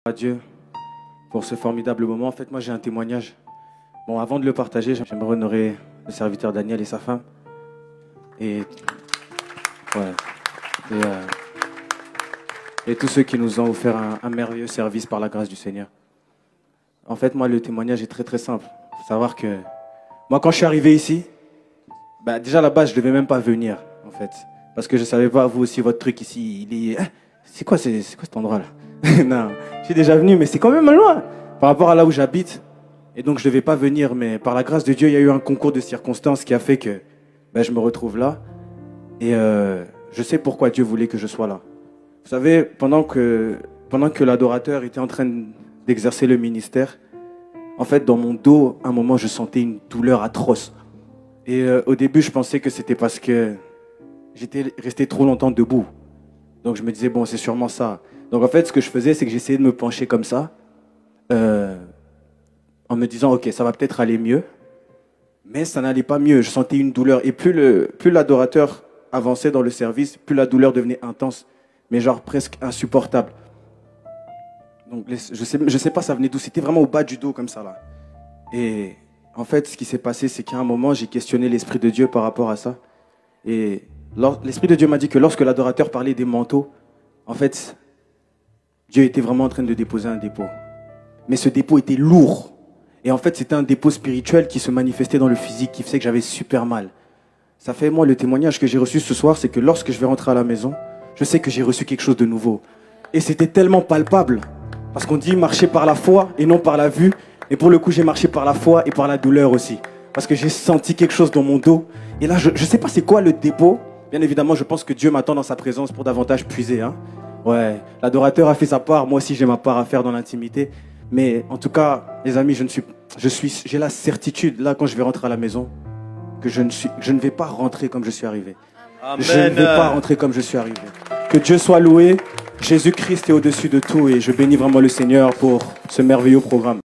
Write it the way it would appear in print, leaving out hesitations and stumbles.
À Dieu pour ce formidable moment. En fait, moi, j'ai un témoignage. Bon, avant de le partager, j'aimerais honorer le serviteur Daniel et sa femme. Et, ouais, et tous ceux qui nous ont offert un merveilleux service par la grâce du Seigneur. En fait, moi, le témoignage est très, très simple. Il faut savoir que moi, quand je suis arrivé ici, déjà, à la base, je ne devais même pas venir, en fait. Parce que je ne savais pas, vous aussi, votre truc ici, il est... C'est quoi cet endroit-là? Non, je suis déjà venu, mais c'est quand même loin par rapport à là où j'habite. Et donc, je ne devais pas venir, mais par la grâce de Dieu, il y a eu un concours de circonstances qui a fait que je me retrouve là. Et je sais pourquoi Dieu voulait que je sois là. Vous savez, pendant que l'adorateur était en train d'exercer le ministère, en fait, dans mon dos, à un moment, je sentais une douleur atroce. Et au début, je pensais que c'était parce que j'étais resté trop longtemps debout. Donc, je me disais, bon, c'est sûrement ça. Donc, en fait, ce que je faisais, c'est que j'essayais de me pencher comme ça, en me disant, ok, ça va peut-être aller mieux. Mais ça n'allait pas mieux. Je sentais une douleur. Et plus l'adorateur avançait dans le service, plus la douleur devenait intense, mais genre presque insupportable. Donc, je sais pas, ça venait d'où. C'était vraiment au bas du dos, comme ça, là. Et en fait, ce qui s'est passé, c'est qu'à un moment, j'ai questionné l'Esprit de Dieu par rapport à ça. Et l'Esprit de Dieu m'a dit que lorsque l'adorateur parlait des manteaux, en fait, Dieu était vraiment en train de déposer un dépôt. Mais ce dépôt était lourd. Et en fait, c'était un dépôt spirituel qui se manifestait dans le physique, qui faisait que j'avais super mal. Ça fait, moi, le témoignage que j'ai reçu ce soir, c'est que lorsque je vais rentrer à la maison, je sais que j'ai reçu quelque chose de nouveau. Et c'était tellement palpable. Parce qu'on dit marcher par la foi et non par la vue. Et pour le coup, j'ai marché par la foi et par la douleur aussi. Parce que j'ai senti quelque chose dans mon dos. Et là, je ne sais pas c'est quoi le dépôt. Bien évidemment, je pense que Dieu m'attend dans sa présence pour davantage puiser. Hein. Ouais, l'adorateur a fait sa part. Moi aussi, j'ai ma part à faire dans l'intimité. Mais en tout cas, les amis, j'ai la certitude, là, quand je vais rentrer à la maison, que je ne vais pas rentrer comme je suis arrivé. Amen. Je ne vais pas rentrer comme je suis arrivé. Que Dieu soit loué. Jésus-Christ est au-dessus de tout et je bénis vraiment le Seigneur pour ce merveilleux programme.